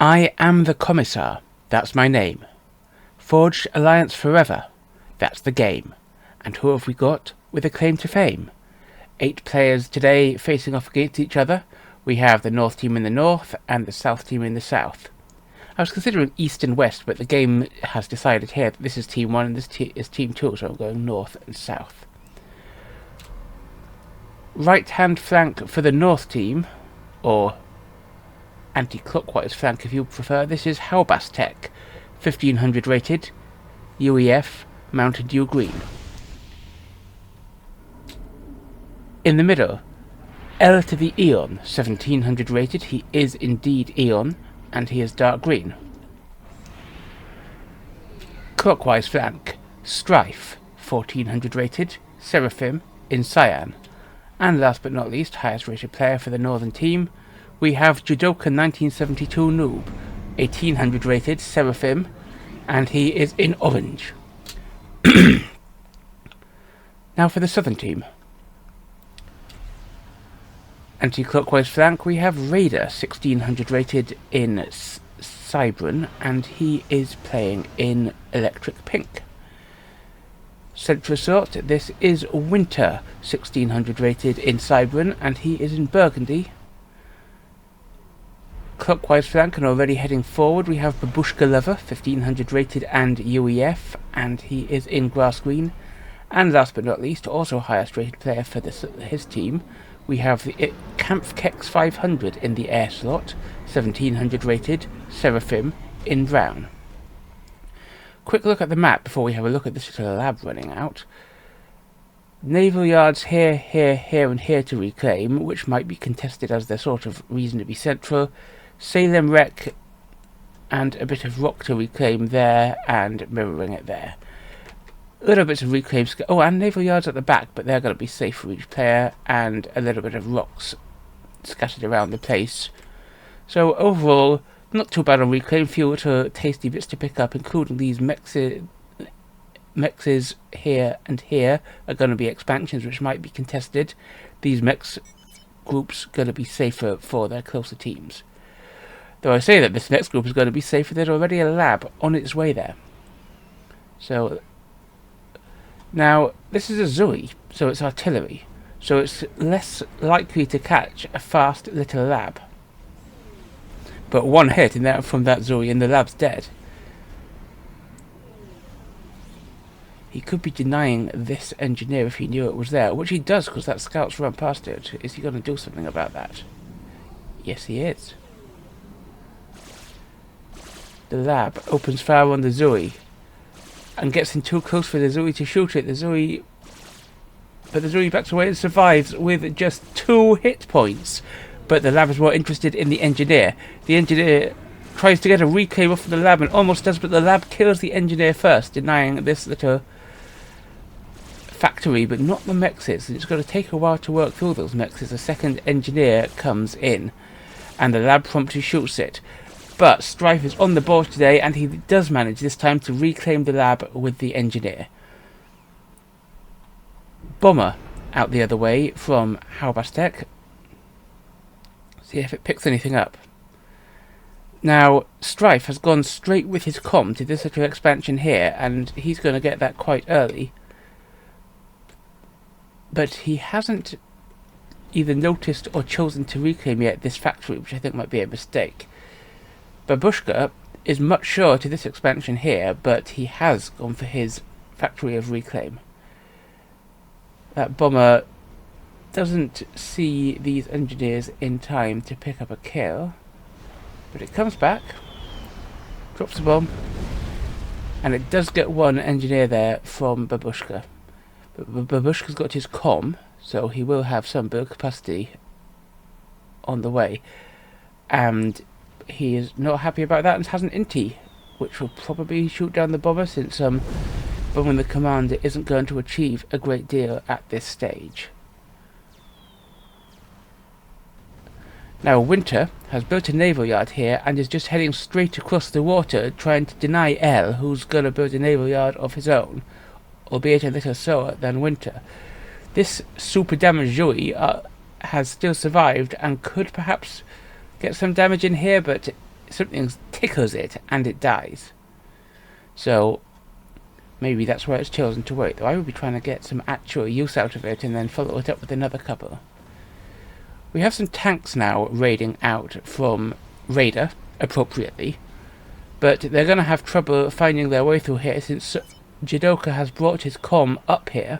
I am the Commissar, that's my name. Forged alliance forever, that's the game. And who have we got with a claim to fame? 8 players today facing off against each other. We have the North team in the north and the South team in the south. I was considering East and West, but the game has decided here that this is Team 1 and this is Team 2, so I'm going North and South. Right hand flank for the North team, or anti-clockwise flank if you prefer. This is HauBassTec, 1500 rated, UEF, Mountain Dew Green. In the middle, L to the Eon, 1700 rated. He is indeed Eon, and he is dark green. Clockwise flank, Strife, 1400 rated, Seraphim in cyan. And last but not least, highest rated player for the northern team, we have Judoka 1972 Noob, 1800 rated, Seraphim, and he is in orange. Now for the southern team. Anti-clockwise flank, we have Raider, 1600 rated in Cybran, and he is playing in electric pink. Central Assault, this is Winter, 1600 rated in Cybran, and he is in burgundy. Clockwise flank and already heading forward, we have Babushka Lover, 1500 rated and UEF, and he is in grass green. And last but not least, also highest rated player for his team, we have the Kampfkex 500 in the air slot, 1700 rated, Seraphim in brown. Quick look at the map before we have a look at this little lab running out. Naval yards here, here, here and here to reclaim, which might be contested as they're sort of reasonably central. Salem wreck and a bit of rock to reclaim there and mirroring it there. Little bits of reclaim, oh, and naval yards at the back, but they're going to be safe for each player, and a little bit of rocks scattered around the place. So overall, not too bad on reclaim. Few little tasty bits to pick up, including these mexes here and here are going to be expansions which might be contested. These mex groups going to be safer for their closer teams. Though I say that this next group is going to be safer, there's already a lab on its way there. So now this is a Zui, so it's artillery, so it's less likely to catch a fast little lab. But one hit and from that Zui and the lab's dead. He could be denying this engineer if he knew it was there, which he does because that scout's run past it. Is he going to do something about that? Yes, he is. The lab opens fire on the Zui and gets in too close for the Zui to shoot it. But the Zui backs away and survives with just 2 hit points. But the lab is more interested in the engineer. The engineer tries to get a reclaim off of the lab and almost does, but the lab kills the engineer first, denying this little factory, but not the mexes. It's going to take a while to work through those mexes. A second engineer comes in, and the lab promptly shoots it. But Strife is on the board today, and he does manage this time to reclaim the lab with the engineer. Bomber out the other way from HauBassTec. See if it picks anything up. Now, Strife has gone straight with his comm to this little expansion here, and he's going to get that quite early. But he hasn't either noticed or chosen to reclaim yet this factory, which I think might be a mistake. Babushka is much shorter to this expansion here, but he has gone for his factory of reclaim. That bomber doesn't see these engineers in time to pick up a kill, but it comes back, drops a bomb, and it does get one engineer there from Babushka. But Babushka's got his comm, so he will have some build capacity on the way, and he is not happy about that and has an inti, which will probably shoot down the bomber, since bombing the commander isn't going to achieve a great deal at this stage. Now Winter has built a naval yard here and is just heading straight across the water, trying to deny L, who's going to build a naval yard of his own, albeit a little slower than Winter. This super damaged Zui has still survived and could perhaps get some damage in here, but something tickles it and it dies. So maybe that's why it's chosen to wait. Though I would be trying to get some actual use out of it and then follow it up with another couple. We have some tanks now raiding out from Raider, appropriately, but they're going to have trouble finding their way through here since Jidoka has brought his comm up here,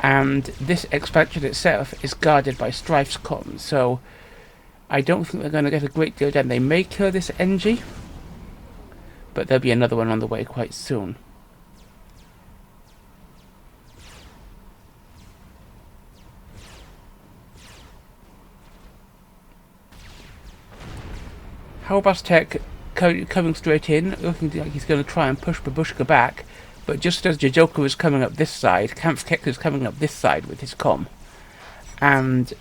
and this expansion itself is guarded by Strife's comm, so I don't think they're going to get a great deal done. They may kill this NG, but there'll be another one on the way quite soon. HauBassTec coming straight in, looking like he's going to try and push Babushka back, but just as Jidoka is coming up this side, TheCommissar is coming up this side with his comm. And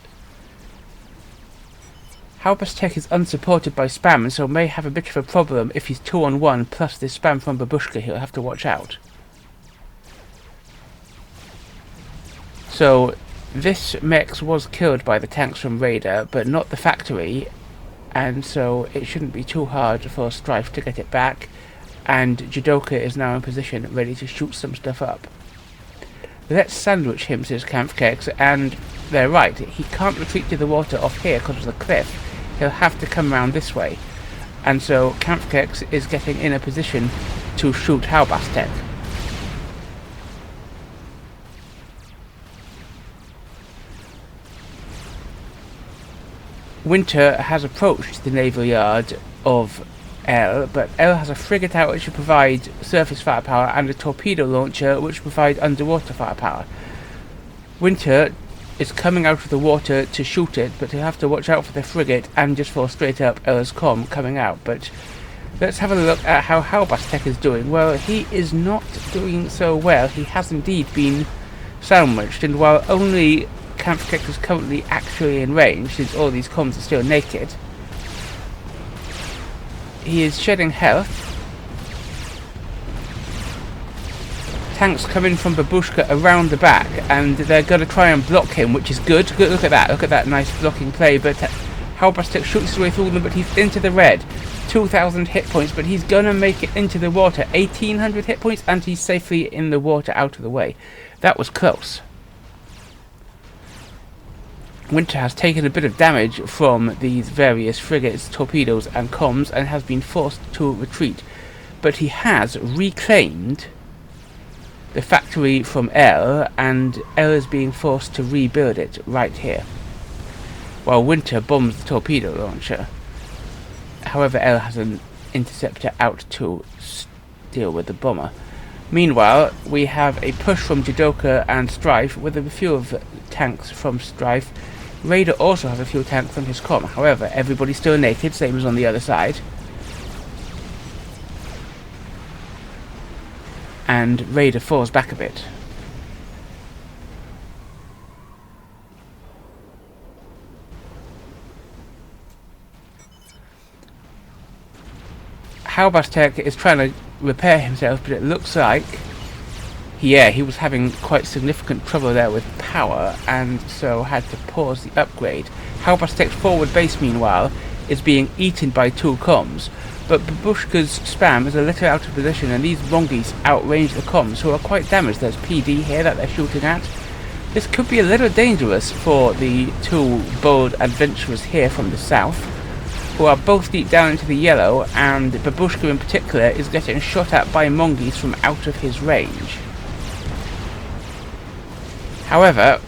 HauBassTec is unsupported by spam, and so may have a bit of a problem if he's 2-on-1 plus this spam from Babushka. He'll have to watch out. So this mech was killed by the tanks from Raider, but not the factory, and so it shouldn't be too hard for Strife to get it back, and Jidoka is now in position ready to shoot some stuff up. Let's sandwich him, says TheCommissar, and they're right, he can't retreat to the water off here because of the cliff. He'll have to come round this way, and so TheCommissar is getting in a position to shoot HauBassTec. Winter has approached the naval yard of L, but L has a frigate out which should provide surface firepower and a torpedo launcher which provide underwater firepower. Winter is coming out of the water to shoot it, but he'll have to watch out for the frigate and just fall straight up L's comm coming out. But let's have a look at how HauBassTec is doing. Well, he is not doing so well. He has indeed been sandwiched, and while only TheCommissar is currently actually in range, since all these comms are still naked, he is shedding health. Tanks come in from Babushka around the back, and they're going to try and block him, which is good. Look at that nice blocking play, but HauBassTec shoots his way through them, but he's into the red. 2,000 hit points, but he's going to make it into the water. 1,800 hit points, and he's safely in the water out of the way. That was close. Winter has taken a bit of damage from these various frigates, torpedoes and comms, and has been forced to retreat. But he has reclaimed the factory from L, and L is being forced to rebuild it right here, while Winter bombs the torpedo launcher. However, L has an interceptor out to deal with the bomber. Meanwhile, we have a push from Jidoka and Strife with a few of tanks from Strife. Raider also has a few tanks from his comm. However, everybody's still naked, same as on the other side. And Raider falls back a bit. HauBassTec is trying to repair himself, but it looks like he was having quite significant trouble there with power, and so had to pause the upgrade. HauBassTec's forward base, meanwhile, is being eaten by two comms, but Babushka's spam is a little out of position, and these Rongis outrange the comms, who are quite damaged. There's PD here that they're shooting at. This could be a little dangerous for the two bold adventurers here from the south, who are both deep down into the yellow, and Babushka in particular is getting shot at by Mongis from out of his range. However,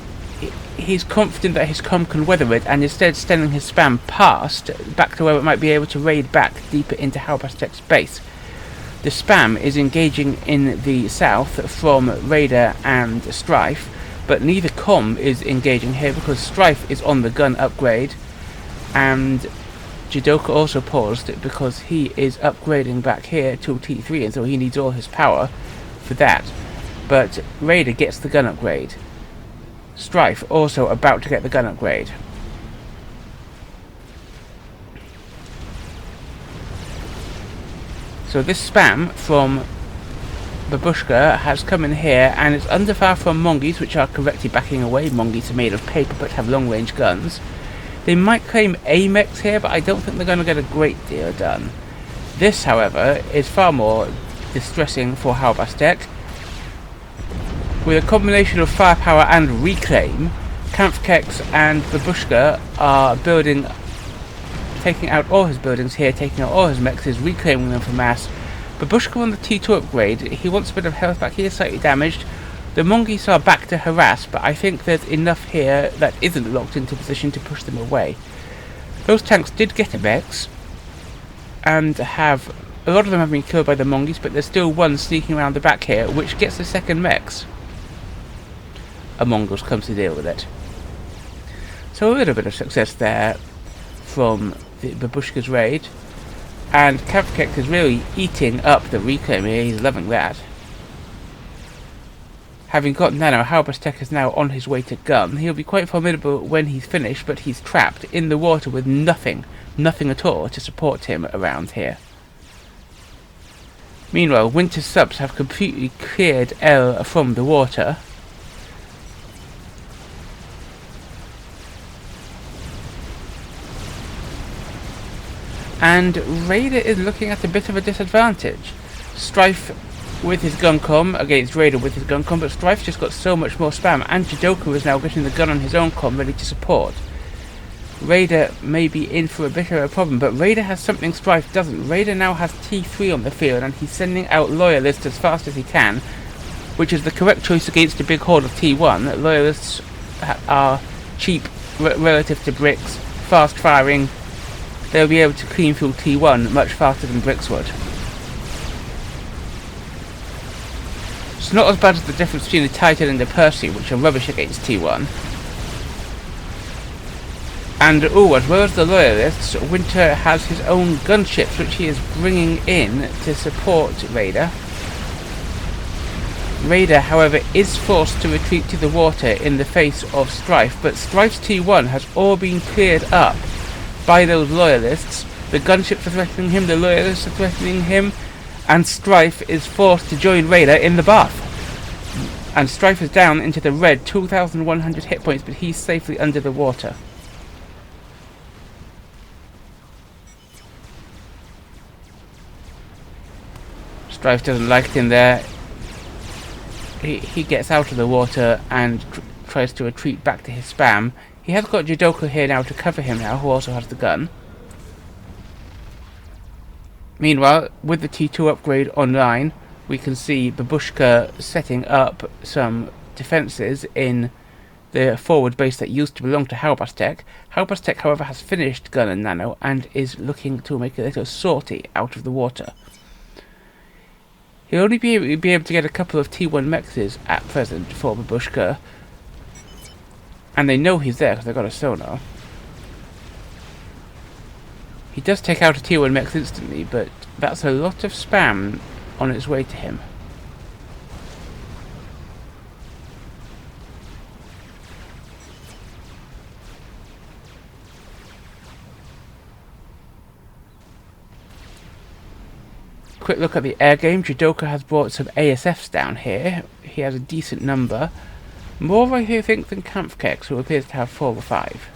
he's confident that his comm can weather it, and instead sending his spam past, back to where it might be able to raid back deeper into HauBassTec's base. The spam is engaging in the south from Raider and Strife, but neither comm is engaging here because Strife is on the gun upgrade, and Jidoka also paused because he is upgrading back here to T3, and so he needs all his power for that. But Raider gets the gun upgrade. Strife also about to get the gun upgrade. So this spam from Babushka has come in here, and it's under fire from Mongis, which are correctly backing away. Mongis are made of paper but have long range guns. They might claim a mechs here, but I don't think they're going to get a great deal done. This, however, is far more distressing for HauBassTec. With a combination of firepower and reclaim, Kampfkex and Babushka are taking out all his buildings here, taking out all his mechs, reclaiming them for mass. Babushka on the T2 upgrade, he wants a bit of health back, he is slightly damaged. The Mongoose are back to harass, but I think there's enough here that isn't locked into position to push them away. Those tanks did get a mechs, and a lot of them have been killed by the Mongoose, but there's still one sneaking around the back here, which gets the second mechs. A Mongoose comes to deal with it. So a little bit of success there from the Babushka's raid. And Kampfkex is really eating up the reclaim here, he's loving that. Having got Nano, HauBassTec is now on his way to gun. He'll be quite formidable when he's finished, but he's trapped in the water with nothing at all to support him around here. Meanwhile, Winter's subs have completely cleared L from the water. And Raider is looking at a bit of a disadvantage. Strife with his gun com against Raider with his gun com, but Strife just got so much more spam, and Jidoku is now getting the gun on his own com ready to support. Raider may be in for a bit of a problem, but Raider has something Strife doesn't. Raider now has T3 on the field, and he's sending out Loyalists as fast as he can, which is the correct choice against a big horde of T1. Loyalists are cheap relative to bricks, fast firing. They'll be able to clean through T1 much faster than bricks would. It's not as bad as the difference between the Titan and the Percy, which are rubbish against T1. And as well as the Loyalists, Winter has his own gunships, which he is bringing in to support Raider. Raider, however, is forced to retreat to the water in the face of Strife, but Strife's T1 has all been cleared up by those Loyalists. The gunships are threatening him, the Loyalists are threatening him, and Strife is forced to join Raider in the bath. And Strife is down into the red, 2,100 hit points, but he's safely under the water. Strife doesn't like it in there. He gets out of the water and tries to retreat back to his spam. He has got Jidoku here now to cover him now, who also has the gun. Meanwhile, with the T2 upgrade online, we can see Babushka setting up some defences in the forward base that used to belong to HauBassTec. HauBassTec, however, has finished Gun and Nano and is looking to make a little sortie out of the water. He'll only be able to get a couple of T1 mexes at present for Babushka, and they know he's there because they've got a sonar. He does take out a T1 mex instantly, but that's a lot of spam on its way to him. Quick look at the air game. Jidoka has brought some ASFs down here. He has a decent number. More, I think, than Kampfkex, who appears to have 4 or 5.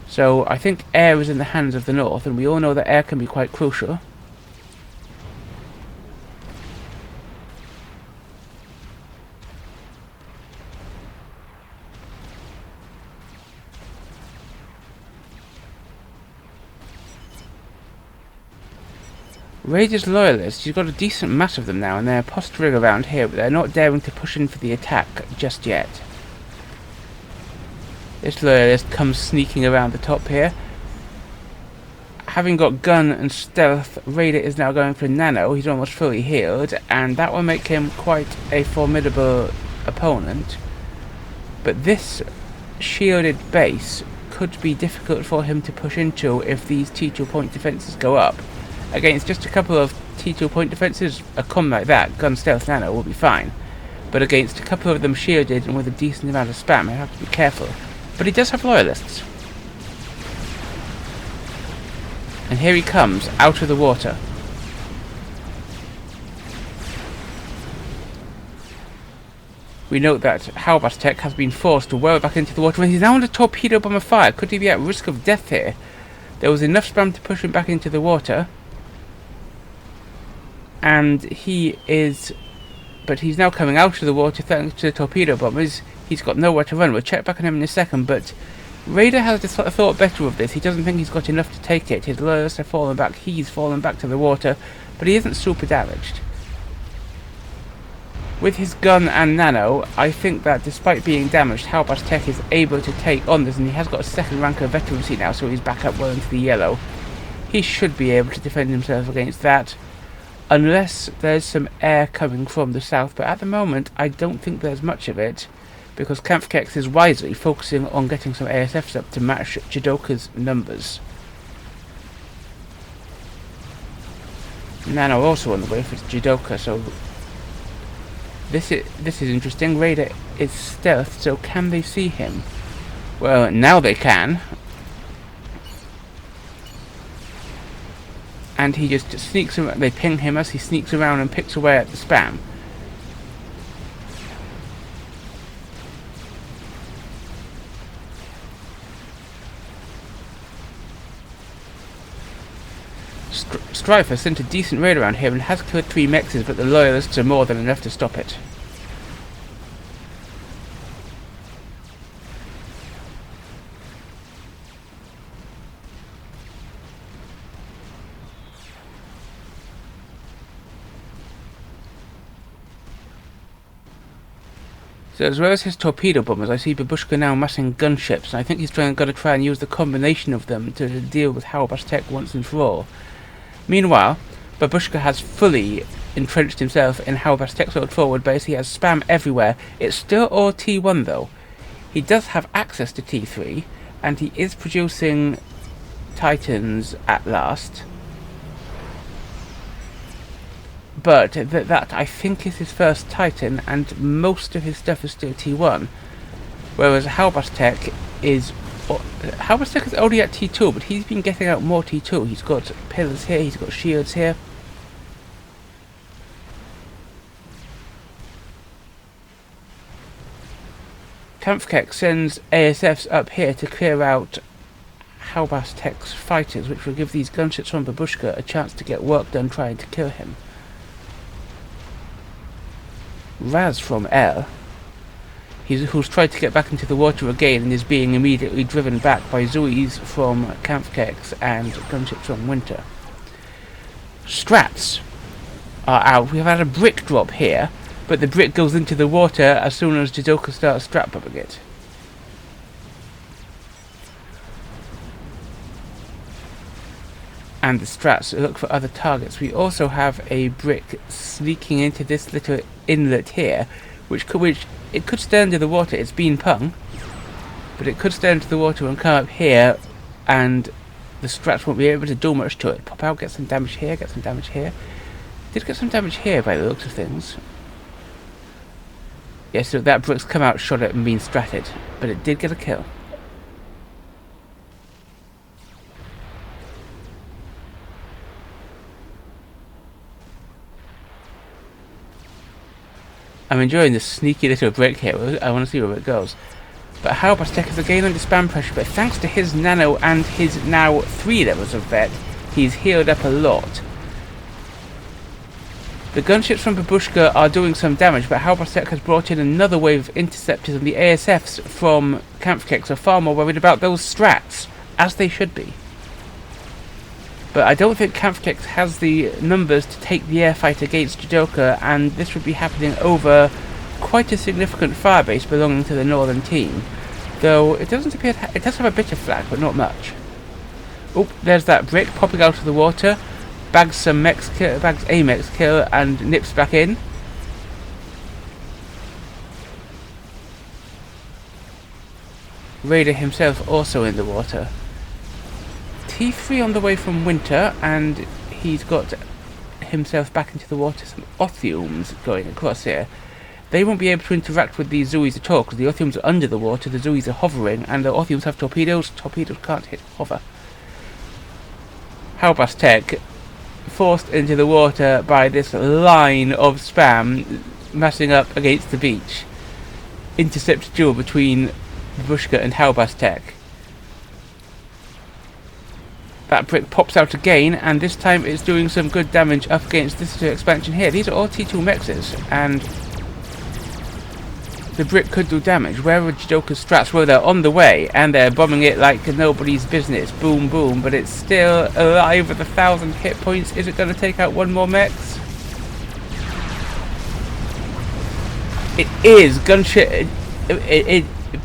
So I think air is in the hands of the North, and we all know that air can be quite crucial. Raider's Loyalists, you've got a decent mass of them now, and they're posturing around here, but they're not daring to push in for the attack just yet. This Loyalist comes sneaking around the top here. Having got gun and stealth, Raider is now going for Nano. He's almost fully healed, and that will make him quite a formidable opponent. But this shielded base could be difficult for him to push into if these T2 point defences go up. Against just a couple of T2 point defences, a com like that, gun stealth Nano, will be fine. But against a couple of them shielded and with a decent amount of spam, you have to be careful. But he does have Loyalists. And here he comes, out of the water. We note that HauBassTec has been forced to whirl back into the water and he's now under torpedo bomber fire. Could he be at risk of death here? There was enough spam to push him back into the water. And but he's now coming out of the water thanks to the torpedo bombers. He's got nowhere to run. We'll check back on him in a second, but Raider has just thought better of this. He doesn't think he's got enough to take it. His loyalists have fallen back. He's fallen back to the water, but he isn't super damaged. With his gun and nano, I think that despite being damaged, HauBassTec is able to take on this, and he has got a second rank of veterancy now, so he's back up well into the yellow. He should be able to defend himself against that, unless there's some air coming from the south, but at the moment I don't think there's much of it, because Kampfkex is wisely focusing on getting some ASFs up to match Jidoka's numbers. Nano also on the way for Jidoka, so this is interesting. Raider is stealth, so can they see him? Well, now they can. And he just sneaks around. They ping him as he sneaks around and picks away at the spam. Strife has sent a decent raid around here and has killed 3 mexes, but the loyalists are more than enough to stop it. So as well as his torpedo bombers, I see Babushka now massing gunships, and I think he's going to try and use the combination of them to deal with HauBassTec once and for all. Meanwhile, Babushka has fully entrenched himself in HauBassTec's old forward base. He has spam everywhere. It's still all T1 though. He does have access to T3, and he is producing Titans at last. But that I think is his first Titan, and most of his stuff is still T1. Whereas HauBassTec is only at T2, but he's been getting out more T2. He's got pillars here, he's got shields here. Kampfkex sends ASFs up here to clear out HauBassTec's fighters, which will give these gunships from Babushka a chance to get work done trying to kill him. Raz from L, who's tried to get back into the water again and is being immediately driven back by Zoes from Kampfkex and gunships from Winter. Strats are out. We've had a brick drop here, but the brick goes into the water as soon as Jidoka starts strat bombing it. And the strats look for other targets. We also have a brick sneaking into this little inlet here, which it could stay under the water. It's been pung, but it could stay under the water and come up here, and the strats won't be able to do much to it. Pop out, get some damage here, get some damage here. Did get some damage here by the looks of things. Yeah, so that brick's come out, shot it, and been stratted, but it did get a kill. I'm enjoying this sneaky little break here. I want to see where it goes. But HauBassTec is again under spam pressure, but thanks to his nano and his now 3 levels of vet, he's healed up a lot. The gunships from Babushka are doing some damage, but HauBassTec has brought in another wave of interceptors, and the ASFs from Kampfkex are far more worried about those strats, as they should be. But I don't think Kampfkex has the numbers to take the air fight against Jidoka, and this would be happening over quite a significant firebase belonging to the northern team. Though it doesn't appear it does have a bit of flag, but not much. Oh, there's that brick popping out of the water, bags a mech kill, and nips back in. Raider himself also in the water. T3 on the way from Winter, and he's got himself back into the water. Some Othiums going across here. They won't be able to interact with these Zoes at all, because the Othiums are under the water, the Zoes are hovering, and the Othiums have torpedoes. Torpedoes can't hit hover. HauBassTec forced into the water by this line of spam massing up against the beach. intercept duel between Babushka and HauBassTec. That brick pops out again, and this time it's doing some good damage up against this expansion here. These are all T2 mexes, and the brick could do damage. Where are Jidoka's strats? Well, they're on the way, and they're bombing it like nobody's business. Boom, boom, but it's still alive with 1,000 hit points. Is it going to take out one more mex? It is. Gunship...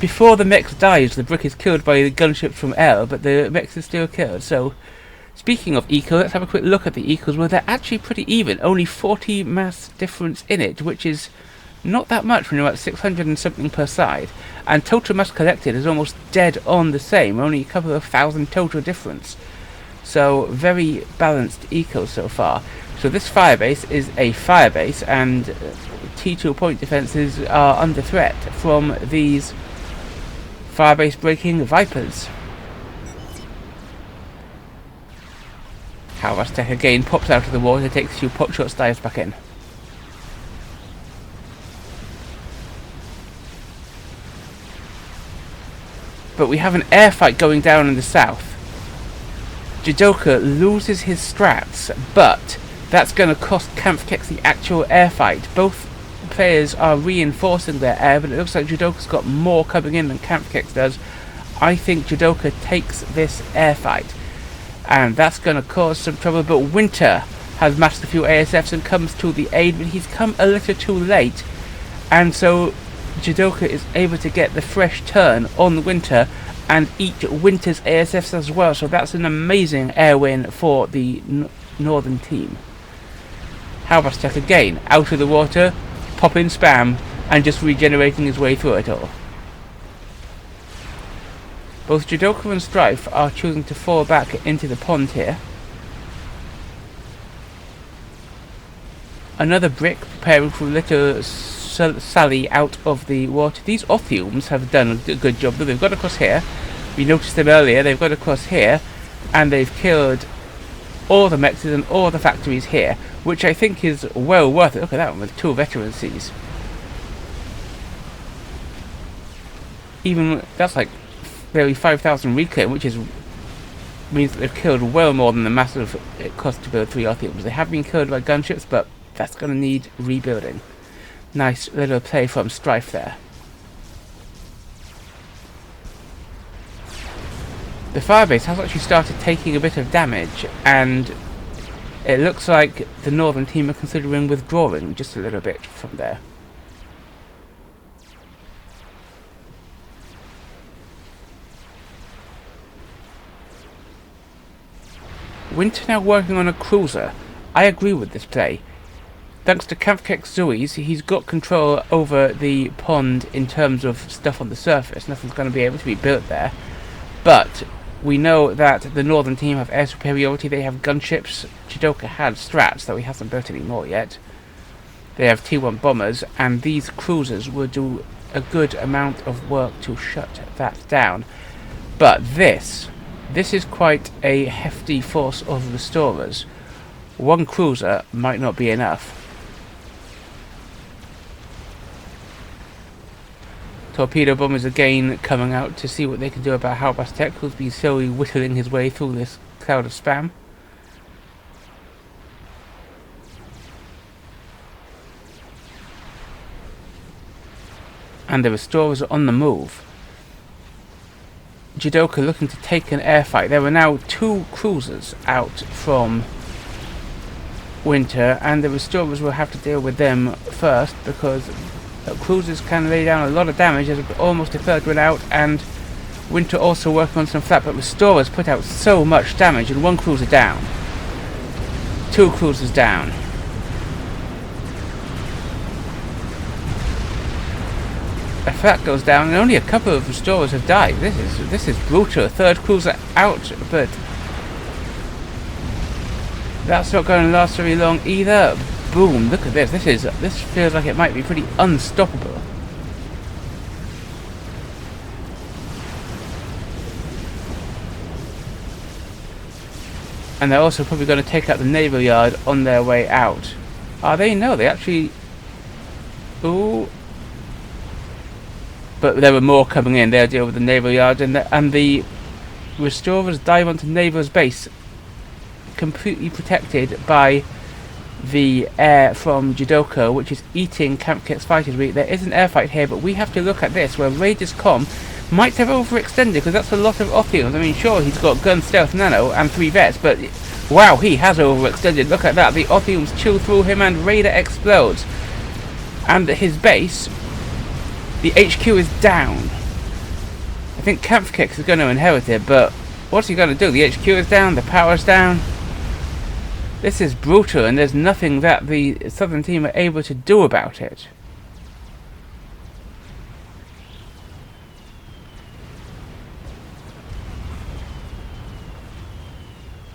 Before the mech dies, the brick is killed by the gunship from L, but the mech is still killed. So, speaking of eco, let's have a quick look at the ecos. Well, they're actually pretty even. Only 40 mass difference in it, which is not that much when you're at 600 and something per side. And total mass collected is almost dead on the same, only a couple of thousand total difference. So, very balanced eco so far. So this firebase is a firebase, and T2 point defenses are under threat from these firebase breaking Vipers. HauBassTec again pops out of the water, takes a few pot shots, dives back in. But we have an air fight going down in the south. Jidoka loses his strats, but that's going to cost TheCommissar the actual air fight. Both players are reinforcing their air, but it looks like Jidoka's got more coming in than TheCommissar does. I think Jidoka takes this air fight, and that's going to cause some trouble. But Winter has massed a few ASFs and comes to the aid, but he's come a little too late, and so Jidoka is able to get the fresh turn on Winter and eat Winter's ASFs as well. So that's an amazing air win for the northern team. HauBassTec again out of the water, pop in spam, and just regenerating his way through it all. Both Jidoka and Strife are choosing to fall back into the pond here. Another brick preparing for a little sally out of the water. These Othiums have done a good job though. They've got across here. We noticed them earlier. They've got across here, and they've killed all the mexes and all the factories here, which I think is well worth it. Look at that one with 2 veteran Cs. Even that's like nearly 5,000 reclaim, which is means that they've killed well more than the massive it cost to build 3 Othiums. They have been killed by gunships, but that's going to need rebuilding. Nice little play from Strife there. The firebase has actually started taking a bit of damage, and it looks like the northern team are considering withdrawing just a little bit from there. Winter now working on a cruiser. I agree with this play. Thanks to TheCommissar Zui's, he's got control over the pond in terms of stuff on the surface. Nothing's going to be able to be built there. But we know that the northern team have air superiority. They have gunships. Jidoka had strats, though he hasn't built any more yet. They have T1 bombers, and these cruisers will do a good amount of work to shut that down. But this is quite a hefty force of restorers. One cruiser might not be enough. Torpedo bombers again coming out to see what they can do about HauBassTec, who's been slowly whittling his way through this cloud of spam. And the restorers are on the move. Jidoka looking to take an air fight. There are now 2 cruisers out from Winter, and the restorers will have to deal with them first, because cruisers can lay down a lot of damage. There's almost a third one out, and Winter also working on some flat, but restorers put out so much damage, and 1 cruiser down. 2 cruisers down. A flat goes down, and only a couple of restorers have died. This is brutal. 3rd cruiser out, but that's not going to last very long either. Boom! Look at this. This feels like it might be pretty unstoppable. And they're also probably going to take out the naval yard on their way out. Are they? No, they actually. Ooh. but there were more coming in. They'll deal with the naval yard, and the restorers dive onto Naval's base, completely protected by the air from Jidoka, which is eating Camp Kek's fighters. There is an air fight here, but we have to look at this, where Raiders Com might have overextended, because that's a lot of Otheons. I mean, sure, he's got gun, stealth, nano, and 3 vets, but wow, he has overextended. Look at that. The Otheons chill through him, and Raider explodes. And his base, the HQ is down. I think Camp Kek is going to inherit it, but what's he going to do? The HQ is down, the power's down. This is brutal, and there's nothing that the southern team are able to do about it.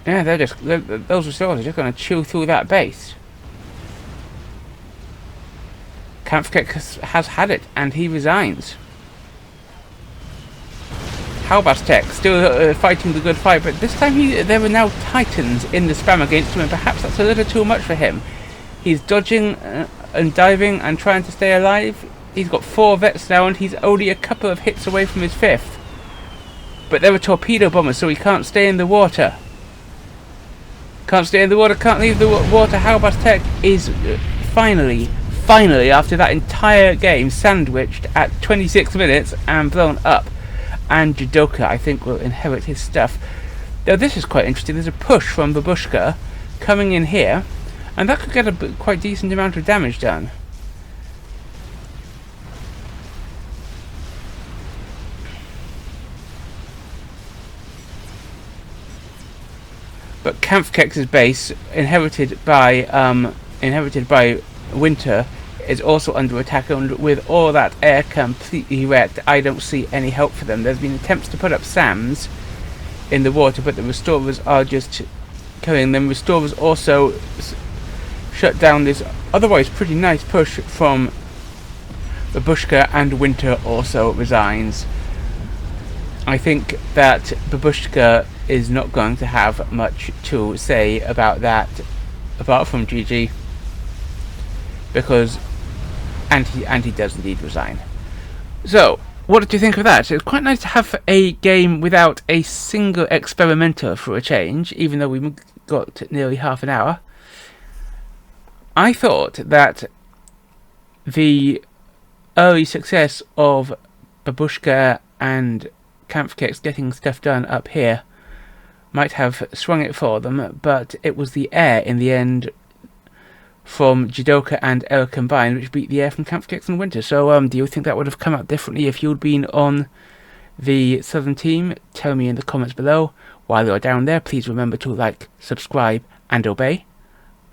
Yeah, those restorers are just going to chew through that base. Camp Kek has had it, and he resigns. HauBassTec still fighting the good fight, but this time there are now Titans in the spam against him, and perhaps that's a little too much for him. He's dodging and diving and trying to stay alive. He's got 4 vets now, and he's only a couple of hits away from his 5th. But there are torpedo bombers, so he can't stay in the water. Can't stay in the water, can't leave the water. HauBassTec is finally, after that entire game, sandwiched at 26 minutes and blown up. And Jidoka, I think, will inherit his stuff. Now, this is quite interesting. There's a push from Babushka coming in here, and that could get a quite decent amount of damage done. But Camp Kek's base, inherited by Winter, is also under attack, and with all that air completely wrecked, I don't see any help for them. There's been attempts to put up SAMs in the water, but the restorers are just killing them. Restorers also shut down this otherwise pretty nice push from Babushka, and Winter also resigns. I think that Babushka is not going to have much to say about that, apart from GG, because and he does indeed resign. So, what did you think of that? It was quite nice to have a game without a single experimenter for a change, even though we got nearly half an hour. I thought that the early success of Babushka and Camp Kek's getting stuff done up here might have swung it for them, but it was the air in the end from Jidoka and Ella combined which beat the air from Camp Kek and Winter. So do you think that would have come out differently if you'd been on the southern team? Tell me in the comments below. While you're down there, please remember to like, subscribe and obey.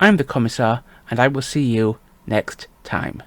I'm the Commissar, and I will see you next time.